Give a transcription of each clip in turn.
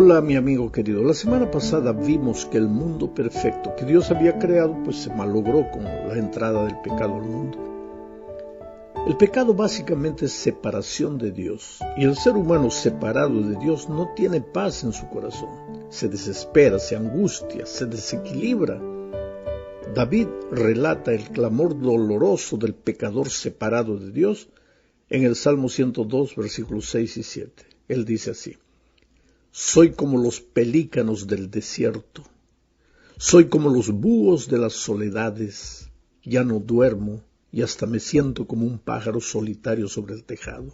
Hola mi amigo querido, la semana pasada vimos que el mundo perfecto que Dios había creado pues se malogró con la entrada del pecado al mundo. El pecado básicamente es separación de Dios, y el ser humano separado de Dios no tiene paz en su corazón, se desespera, se angustia, se desequilibra. David relata el clamor doloroso del pecador separado de Dios en el Salmo 102, versículos 6 y 7. Él dice así: soy como los pelícanos del desierto, soy como los búhos de las soledades, ya no duermo y hasta me siento como un pájaro solitario sobre el tejado.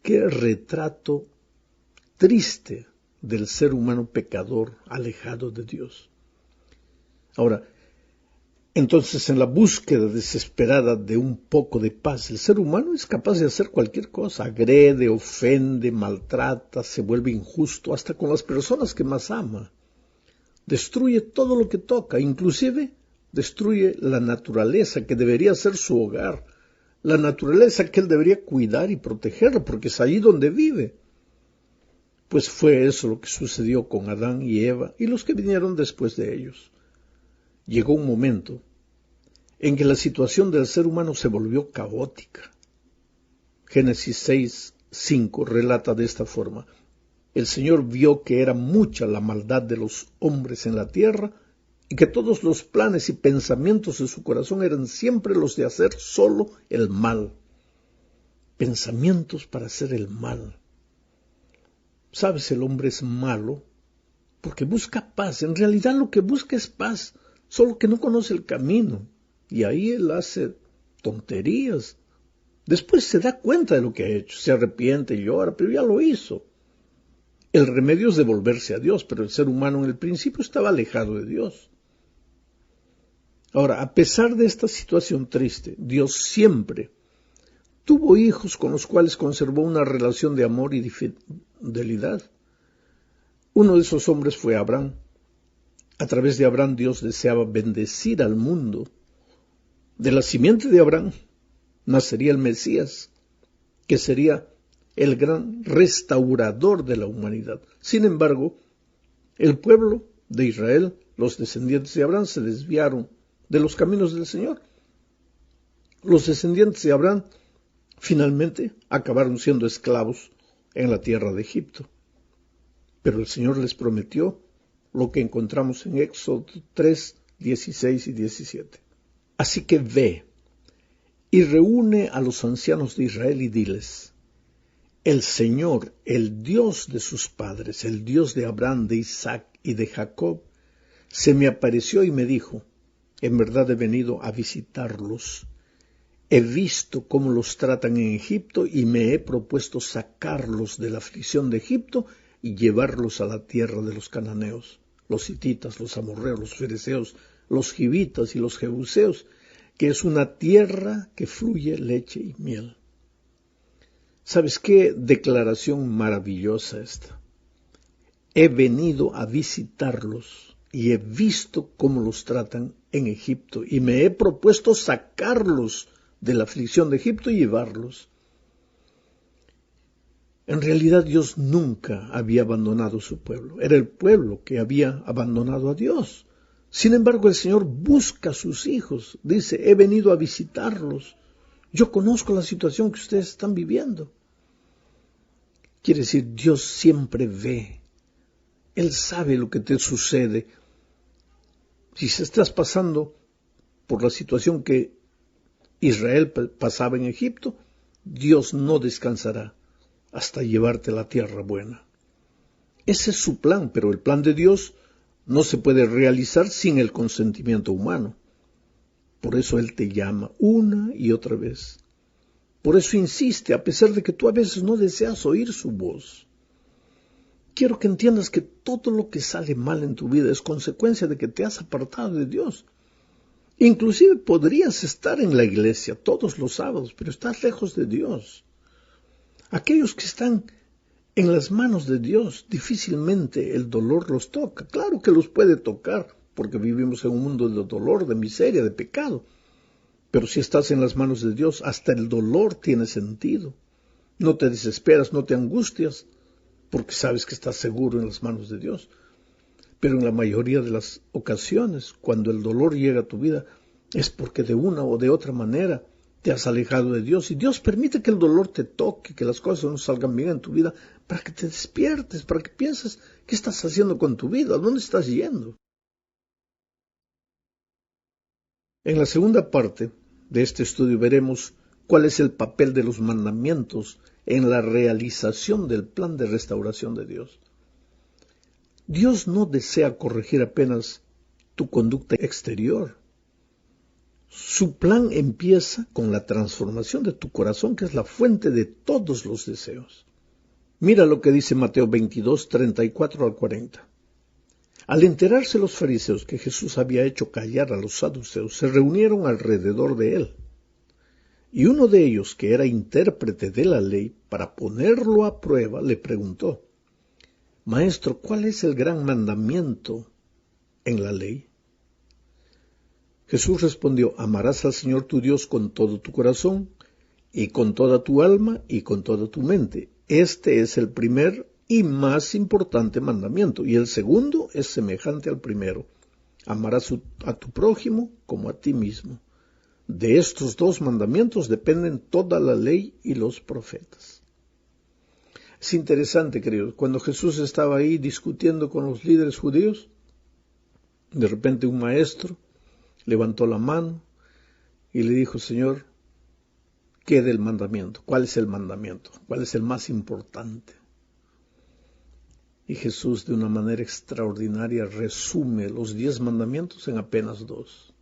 Qué retrato triste del ser humano pecador alejado de Dios. Ahora, entonces en la búsqueda desesperada de un poco de paz, el ser humano es capaz de hacer cualquier cosa, agrede, ofende, maltrata, se vuelve injusto hasta con las personas que más ama. Destruye todo lo que toca, inclusive destruye la naturaleza que debería ser su hogar, la naturaleza que él debería cuidar y proteger, porque es allí donde vive. Pues fue eso lo que sucedió con Adán y Eva y los que vinieron después de ellos. Llegó un momento en que la situación del ser humano se volvió caótica. Génesis 6:5 relata de esta forma: el Señor vio que era mucha la maldad de los hombres en la tierra y que todos los planes y pensamientos de su corazón eran siempre los de hacer solo el mal. Pensamientos para hacer el mal. ¿Sabes? El hombre es malo porque busca paz. En realidad lo que busca es paz, solo que no conoce el camino. Y ahí él hace tonterías. Después se da cuenta de lo que ha hecho, se arrepiente y llora, pero ya lo hizo. El remedio es devolverse a Dios, pero el ser humano en el principio estaba alejado de Dios. Ahora, a pesar de esta situación triste, Dios siempre tuvo hijos con los cuales conservó una relación de amor y de fidelidad. Uno de esos hombres fue Abraham. A través de Abraham Dios deseaba bendecir al mundo. De la simiente de Abraham nacería el Mesías, que sería el gran restaurador de la humanidad. Sin embargo, el pueblo de Israel, los descendientes de Abraham, se desviaron de los caminos del Señor. Los descendientes de Abraham finalmente acabaron siendo esclavos en la tierra de Egipto. Pero el Señor les prometió lo que encontramos en Éxodo 3, 16 y 17. Así que ve y reúne a los ancianos de Israel y diles: el Señor, el Dios de sus padres, el Dios de Abraham, de Isaac y de Jacob, se me apareció y me dijo: en verdad he venido a visitarlos. He visto cómo los tratan en Egipto y me he propuesto sacarlos de la aflicción de Egipto y llevarlos a la tierra de los cananeos, los hititas, los amorreos, los fereceos, los givitas y los jebuseos, que es una tierra que fluye leche y miel. ¿Sabes qué declaración maravillosa esta? He venido a visitarlos y he visto cómo los tratan en Egipto y me he propuesto sacarlos de la aflicción de Egipto y llevarlos. En realidad Dios nunca había abandonado a su pueblo. Era el pueblo que había abandonado a Dios. Sin embargo, el Señor busca a sus hijos. Dice: he venido a visitarlos. Yo conozco la situación que ustedes están viviendo. Quiere decir, Dios siempre ve. Él sabe lo que te sucede. Si estás pasando por la situación que Israel pasaba en Egipto, Dios no descansará hasta llevarte a la tierra buena. Ese es su plan, pero el plan de Dios no se puede realizar sin el consentimiento humano. Por eso Él te llama una y otra vez. Por eso insiste, a pesar de que tú a veces no deseas oír su voz. Quiero que entiendas que todo lo que sale mal en tu vida es consecuencia de que te has apartado de Dios. Inclusive podrías estar en la iglesia todos los sábados, pero estás lejos de Dios. Aquellos que están en las manos de Dios, difícilmente el dolor los toca. Claro que los puede tocar, porque vivimos en un mundo de dolor, de miseria, de pecado. Pero si estás en las manos de Dios, hasta el dolor tiene sentido. No te desesperas, no te angustias, porque sabes que estás seguro en las manos de Dios. Pero en la mayoría de las ocasiones, cuando el dolor llega a tu vida, es porque de una o de otra manera te has alejado de Dios, y Dios permite que el dolor te toque, que las cosas no salgan bien en tu vida, para que te despiertes, para que pienses qué estás haciendo con tu vida, a dónde estás yendo. En la segunda parte de este estudio veremos cuál es el papel de los mandamientos en la realización del plan de restauración de Dios. Dios no desea corregir apenas tu conducta exterior. Su plan empieza con la transformación de tu corazón, que es la fuente de todos los deseos. Mira lo que dice Mateo 22, 34 al 40. Al enterarse los fariseos que Jesús había hecho callar a los saduceos, se reunieron alrededor de él. Y uno de ellos, que era intérprete de la ley, para ponerlo a prueba, le preguntó: Maestro, ¿cuál es el gran mandamiento en la ley? Jesús respondió: Amarás al Señor tu Dios con todo tu corazón, y con toda tu alma, y con toda tu mente. Este es el primer y más importante mandamiento, y el segundo es semejante al primero: amarás a tu prójimo como a ti mismo. De estos dos mandamientos dependen toda la ley y los profetas. Es interesante, queridos, cuando Jesús estaba ahí discutiendo con los líderes judíos, de repente un maestro levantó la mano y le dijo: Señor, ¿qué del mandamiento? ¿Cuál es el mandamiento? ¿Cuál es el más importante? Y Jesús, de una manera extraordinaria, resume los 10 mandamientos en apenas 2.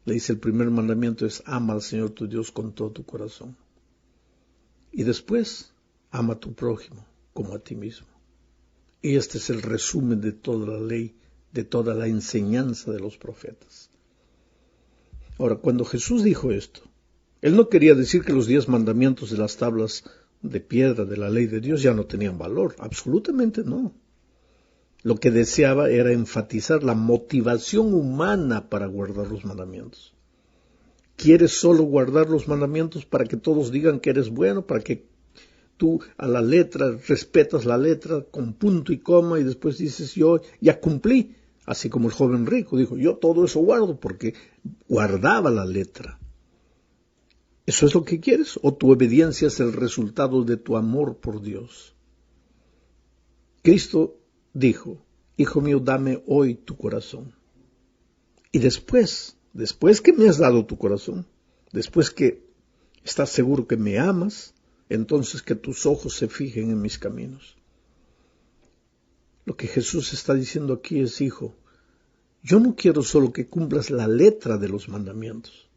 Le dice: el primer mandamiento es: ama al Señor tu Dios con todo tu corazón. Y después, ama a tu prójimo como a ti mismo. Y este es el resumen de toda la ley, de toda la enseñanza de los profetas. Ahora, cuando Jesús dijo esto, Él no quería decir que los 10 mandamientos de las tablas de piedra de la ley de Dios ya no tenían valor. Absolutamente no. Lo que deseaba era enfatizar la motivación humana para guardar los mandamientos. ¿Quieres solo guardar los mandamientos para que todos digan que eres bueno, para que tú a la letra respetas la letra con punto y coma y después dices: yo ya cumplí? Así como el joven rico dijo: yo todo eso guardo porque guardaba la letra. ¿Eso es lo que quieres? ¿O tu obediencia es el resultado de tu amor por Dios? Cristo dijo: Hijo mío, dame hoy tu corazón. Y después que me has dado tu corazón, después que estás seguro que me amas, entonces que tus ojos se fijen en mis caminos. Lo que Jesús está diciendo aquí es: hijo, yo no quiero solo que cumplas la letra de los mandamientos.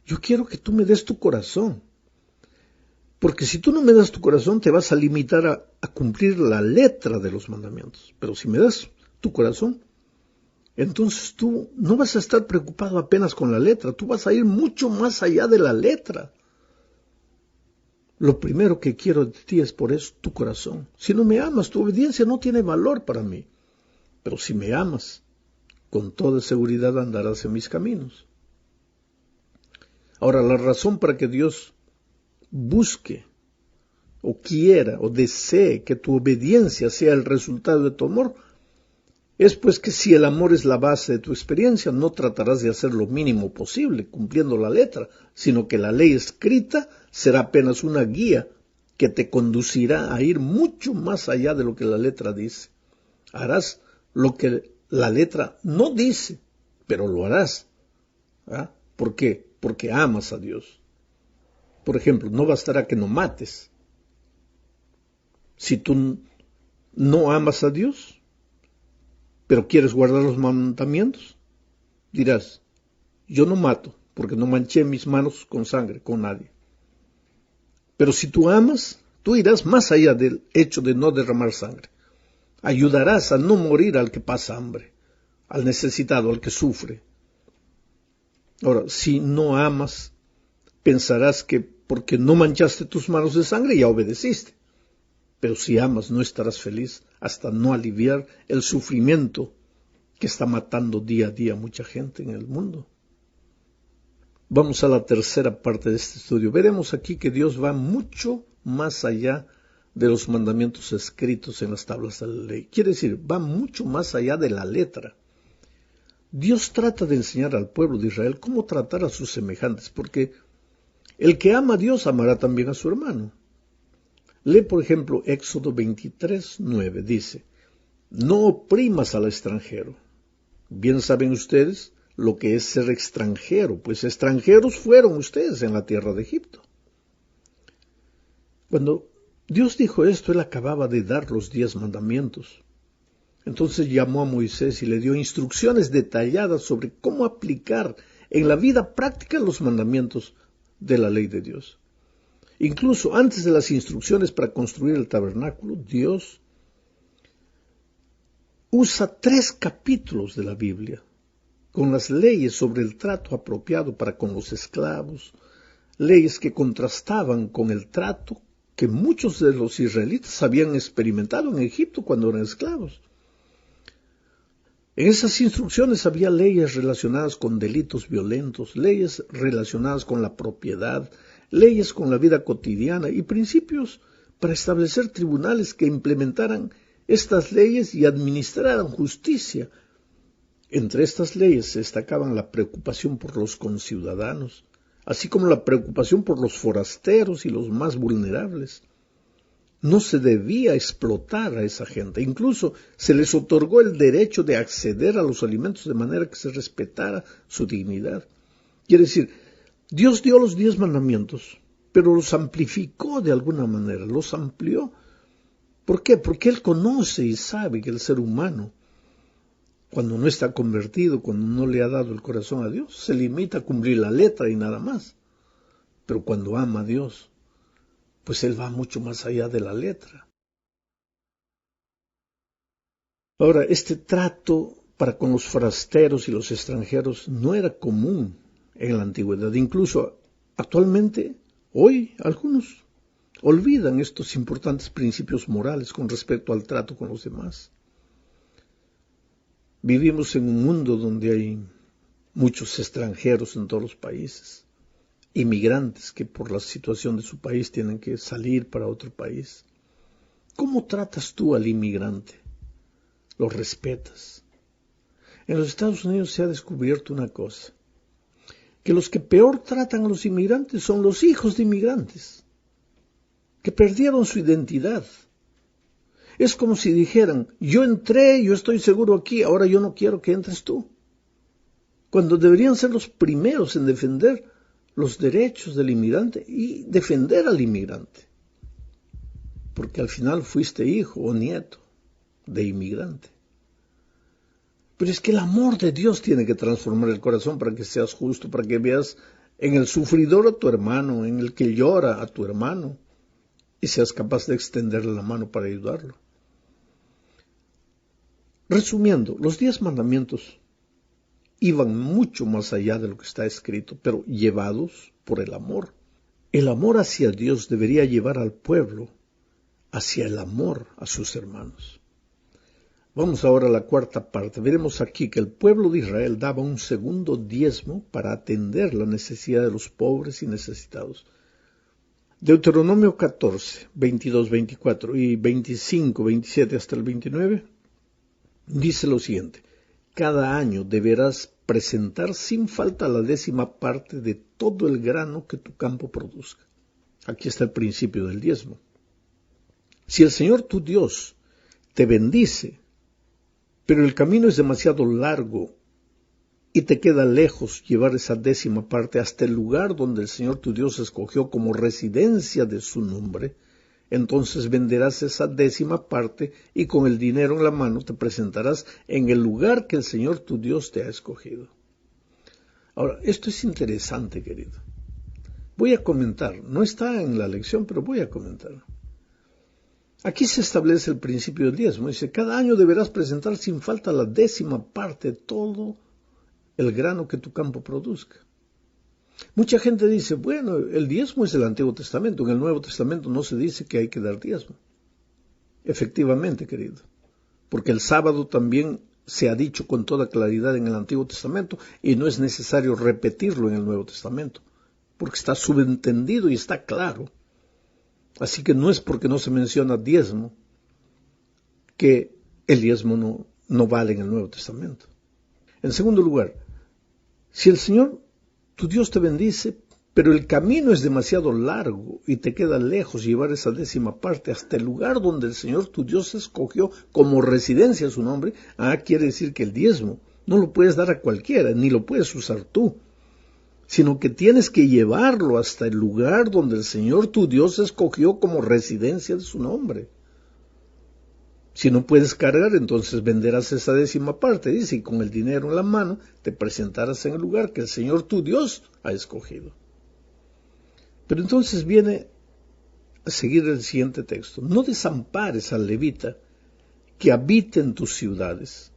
Yo quiero que tú me des tu corazón. Porque si tú no me das tu corazón, te vas a limitar a cumplir la letra de los mandamientos. Pero si me das tu corazón, entonces tú no vas a estar preocupado apenas con la letra. Tú vas a ir mucho más allá de la letra. Lo primero que quiero de ti es por eso tu corazón. Si no me amas, tu obediencia no tiene valor para mí. Pero si me amas, con toda seguridad andarás en mis caminos. Ahora, la razón para que Dios busque o quiera o desee que tu obediencia sea el resultado de tu amor es pues que si el amor es la base de tu experiencia, no tratarás de hacer lo mínimo posible cumpliendo la letra, sino que la ley escrita será apenas una guía que te conducirá a ir mucho más allá de lo que la letra dice. Harás lo que la letra no dice, pero lo harás. ¿Por qué? Porque amas a Dios. Por ejemplo, no bastará que no mates. Si tú no amas a Dios, pero quieres guardar los mandamientos, dirás: yo no mato, porque no manché mis manos con sangre, con nadie. Pero si tú amas, tú irás más allá del hecho de no derramar sangre. Ayudarás a no morir al que pasa hambre, al necesitado, al que sufre. Ahora, si no amas, pensarás que porque no manchaste tus manos de sangre ya obedeciste. Pero si amas, no estarás feliz hasta no aliviar el sufrimiento que está matando día a día a mucha gente en el mundo. Vamos a la tercera parte de este estudio. Veremos aquí que Dios va mucho más allá de los mandamientos escritos en las tablas de la ley. Quiere decir, va mucho más allá de la letra. Dios trata de enseñar al pueblo de Israel cómo tratar a sus semejantes, porque el que ama a Dios amará también a su hermano. Lee, por ejemplo, Éxodo 23:9, dice: no oprimas al extranjero. Bien saben ustedes lo que es ser extranjero, pues extranjeros fueron ustedes en la tierra de Egipto. Cuando Dios dijo esto, Él acababa de dar los 10 mandamientos. Entonces llamó a Moisés y le dio instrucciones detalladas sobre cómo aplicar en la vida práctica los mandamientos de la ley de Dios. Incluso antes de las instrucciones para construir el tabernáculo, Dios usa 3 capítulos de la Biblia con las leyes sobre el trato apropiado para con los esclavos, leyes que contrastaban con el trato que muchos de los israelitas habían experimentado en Egipto cuando eran esclavos. En esas instrucciones había leyes relacionadas con delitos violentos, leyes relacionadas con la propiedad, leyes con la vida cotidiana y principios para establecer tribunales que implementaran estas leyes y administraran justicia. Entre estas leyes se destacaban la preocupación por los conciudadanos, así como la preocupación por los forasteros y los más vulnerables. No se debía explotar a esa gente. Incluso se les otorgó el derecho de acceder a los alimentos de manera que se respetara su dignidad. Quiere decir, Dios dio los 10 mandamientos, pero los amplificó de alguna manera, los amplió. ¿Por qué? Porque Él conoce y sabe que el ser humano, cuando no está convertido, cuando no le ha dado el corazón a Dios, se limita a cumplir la letra y nada más. Pero cuando ama a Dios, pues Él va mucho más allá de la letra. Ahora, este trato para con los forasteros y los extranjeros no era común en la antigüedad. Incluso actualmente, hoy, algunos olvidan estos importantes principios morales con respecto al trato con los demás. Vivimos en un mundo donde hay muchos extranjeros en todos los países, inmigrantes que por la situación de su país tienen que salir para otro país. ¿Cómo tratas tú al inmigrante? ¿Lo respetas? En los Estados Unidos se ha descubierto una cosa, que los que peor tratan a los inmigrantes son los hijos de inmigrantes, que perdieron su identidad. Es como si dijeran, yo entré, yo estoy seguro aquí, ahora yo no quiero que entres tú. Cuando deberían ser los primeros en defender los derechos del inmigrante y defender al inmigrante. Porque al final fuiste hijo o nieto de inmigrante. Pero es que el amor de Dios tiene que transformar el corazón para que seas justo, para que veas en el sufridor a tu hermano, en el que llora a tu hermano, y seas capaz de extenderle la mano para ayudarlo. Resumiendo, los 10 mandamientos iban mucho más allá de lo que está escrito, pero llevados por el amor. El amor hacia Dios debería llevar al pueblo hacia el amor a sus hermanos. Vamos ahora a la 4ª parte. Veremos aquí que el pueblo de Israel daba un segundo diezmo para atender la necesidad de los pobres y necesitados. Deuteronomio 14, 22, 24 y 25, 27 hasta el 29, dice lo siguiente: cada año deberás presentar sin falta la 10ª parte de todo el grano que tu campo produzca. Aquí está el principio del diezmo. Si el Señor tu Dios te bendice, pero el camino es demasiado largo y te queda lejos llevar esa 10ª parte hasta el lugar donde el Señor tu Dios escogió como residencia de su nombre, entonces venderás esa 10ª parte y con el dinero en la mano te presentarás en el lugar que el Señor tu Dios te ha escogido. Ahora, esto es interesante, querido. Voy a comentar, no está en la lección, pero voy a comentar. Aquí se establece el principio del diezmo. Dice, cada año deberás presentar sin falta la 10ª parte de todo el grano que tu campo produzca. Mucha gente dice, bueno, el diezmo es del Antiguo Testamento, en el Nuevo Testamento no se dice que hay que dar diezmo. Efectivamente, querido, porque el sábado también se ha dicho con toda claridad en el Antiguo Testamento y no es necesario repetirlo en el Nuevo Testamento, porque está subentendido y está claro. Así que no es porque no se menciona diezmo que el diezmo no vale en el Nuevo Testamento. En segundo lugar, si el Señor, tu Dios, te bendice, pero el camino es demasiado largo y te queda lejos llevar esa 10ª parte hasta el lugar donde el Señor tu Dios escogió como residencia su nombre, quiere decir que el diezmo no lo puedes dar a cualquiera, ni lo puedes usar tú, sino que tienes que llevarlo hasta el lugar donde el Señor tu Dios escogió como residencia de su nombre. Si no puedes cargar, entonces venderás esa 10ª parte, dice, y con el dinero en la mano te presentarás en el lugar que el Señor tu Dios ha escogido. Pero entonces viene a seguir el siguiente texto. No desampares al levita que habite en tus ciudades,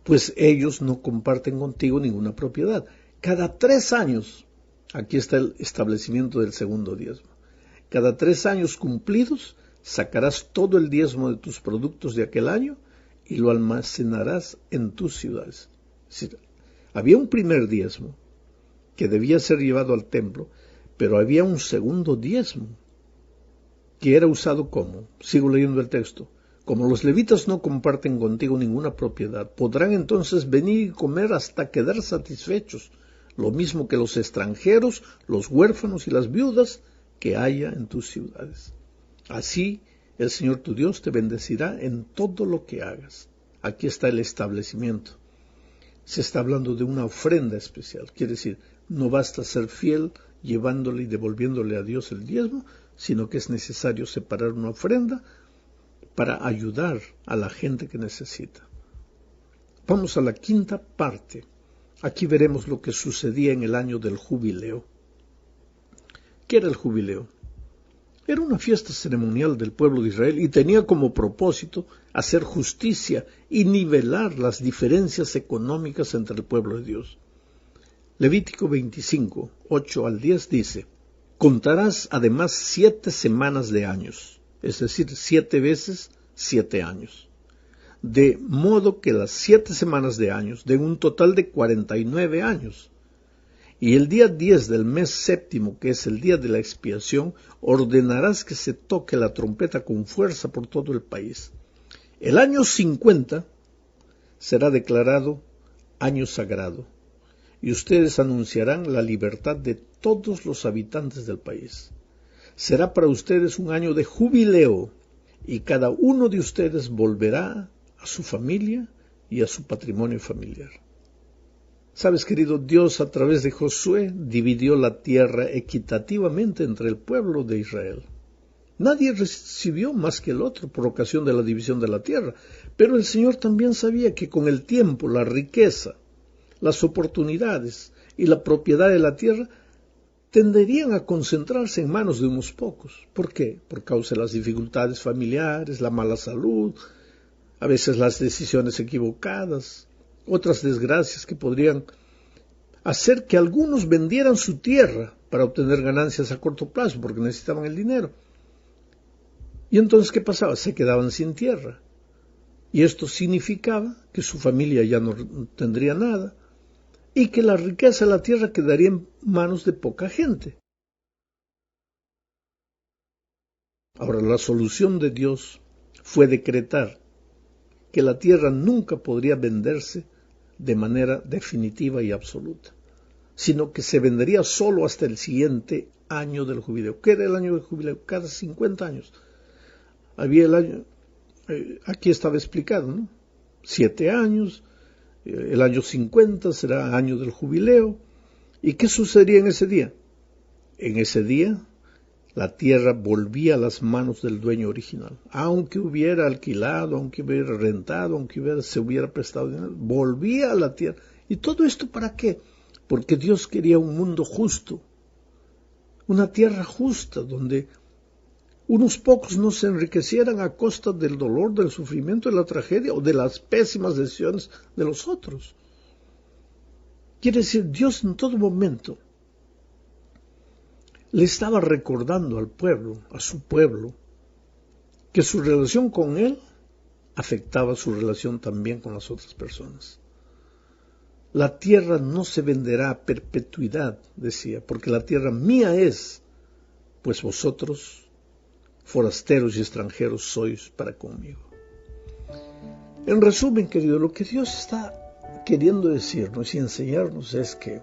pues ellos no comparten contigo ninguna propiedad. Cada 3 años, aquí está el establecimiento del segundo diezmo, cada 3 años cumplidos, sacarás todo el diezmo de tus productos de aquel año y lo almacenarás en tus ciudades. Es decir, había un primer diezmo que debía ser llevado al templo, pero había un segundo diezmo que era usado como, sigo leyendo el texto, como los levitas no comparten contigo ninguna propiedad, podrán entonces venir y comer hasta quedar satisfechos, lo mismo que los extranjeros, los huérfanos y las viudas que haya en tus ciudades. Así el Señor tu Dios te bendecirá en todo lo que hagas. Aquí está el establecimiento. Se está hablando de una ofrenda especial. Quiere decir, no basta ser fiel llevándole y devolviéndole a Dios el diezmo, sino que es necesario separar una ofrenda para ayudar a la gente que necesita. Vamos a la 5ª parte. Aquí veremos lo que sucedía en el año del jubileo. ¿Qué era el jubileo? Era una fiesta ceremonial del pueblo de Israel y tenía como propósito hacer justicia y nivelar las diferencias económicas entre el pueblo de Dios. Levítico 25, 8 al 10 dice: contarás además 7 semanas de años, es decir, 7 veces 7 años, de modo que las 7 semanas de años den un total de 49 años. Y el día 10 del mes séptimo, que es el día de la expiación, ordenarás que se toque la trompeta con fuerza por todo el país. El año 50 será declarado año sagrado, y ustedes anunciarán la libertad de todos los habitantes del país. Será para ustedes un año de jubileo, y cada uno de ustedes volverá a su familia y a su patrimonio familiar. Sabes, querido, Dios a través de Josué dividió la tierra equitativamente entre el pueblo de Israel. Nadie recibió más que el otro por ocasión de la división de la tierra, pero el Señor también sabía que con el tiempo la riqueza, las oportunidades y la propiedad de la tierra tenderían a concentrarse en manos de unos pocos. ¿Por qué? Por causa de las dificultades familiares, la mala salud, a veces las decisiones equivocadas, otras desgracias que podrían hacer que algunos vendieran su tierra para obtener ganancias a corto plazo porque necesitaban el dinero. Y entonces, ¿qué pasaba? Se quedaban sin tierra. Y esto significaba que su familia ya no tendría nada y que la riqueza de la tierra quedaría en manos de poca gente. Ahora, la solución de Dios fue decretar que la tierra nunca podría venderse de manera definitiva y absoluta, sino que se vendería solo hasta el siguiente año del jubileo. ¿Qué era el año del jubileo? Cada 50 años. Había el año, aquí estaba explicado, ¿no? 7 años, el año 50 será año del jubileo. ¿Y qué sucedería en ese día? En ese día la tierra volvía a las manos del dueño original. Aunque hubiera alquilado, aunque hubiera rentado, aunque se hubiera prestado dinero, volvía a la tierra. ¿Y todo esto para qué? Porque Dios quería un mundo justo, una tierra justa, donde unos pocos no se enriquecieran a costa del dolor, del sufrimiento, de la tragedia o de las pésimas decisiones de los otros. Quiere decir, Dios en todo momento le estaba recordando al pueblo, a su pueblo, que su relación con él afectaba su relación también con las otras personas. La tierra no se venderá a perpetuidad, decía, porque la tierra mía es, pues vosotros forasteros y extranjeros sois para conmigo. En resumen, querido, lo que Dios está queriendo decirnos y enseñarnos es que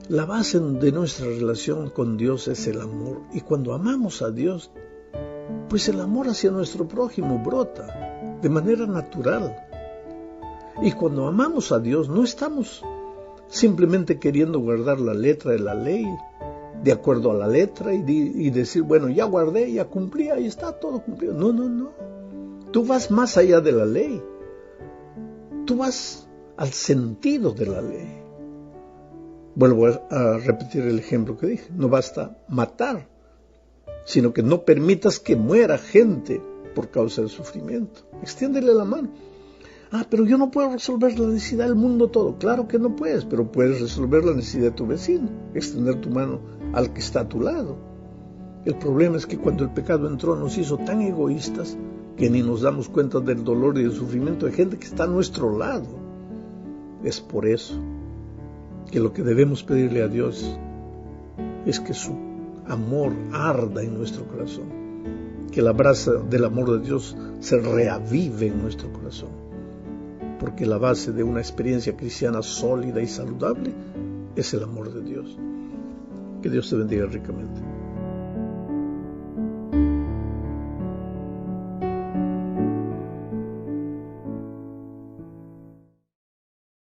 la base de nuestra relación con Dios es el amor. Y cuando amamos a Dios, pues el amor hacia nuestro prójimo brota de manera natural. Y cuando amamos a Dios, no estamos simplemente queriendo guardar la letra de la ley, de acuerdo a la letra, y decir, bueno, ya guardé, ya cumplí, ahí está todo cumplido. No, no, no. Tú vas más allá de la ley. Tú vas al sentido de la ley. Vuelvo a repetir el ejemplo que dije. No basta matar, sino que no permitas que muera gente por causa del sufrimiento. Extiéndele la mano. Pero yo no puedo resolver la necesidad del mundo todo. Claro que no puedes, pero puedes resolver la necesidad de tu vecino. Extender tu mano al que está a tu lado. El problema es que cuando el pecado entró nos hizo tan egoístas que ni nos damos cuenta del dolor y del sufrimiento de gente que está a nuestro lado. Es por eso que lo que debemos pedirle a Dios es que su amor arda en nuestro corazón, que la brasa del amor de Dios se reavive en nuestro corazón, porque la base de una experiencia cristiana sólida y saludable es el amor de Dios. Que Dios te bendiga ricamente.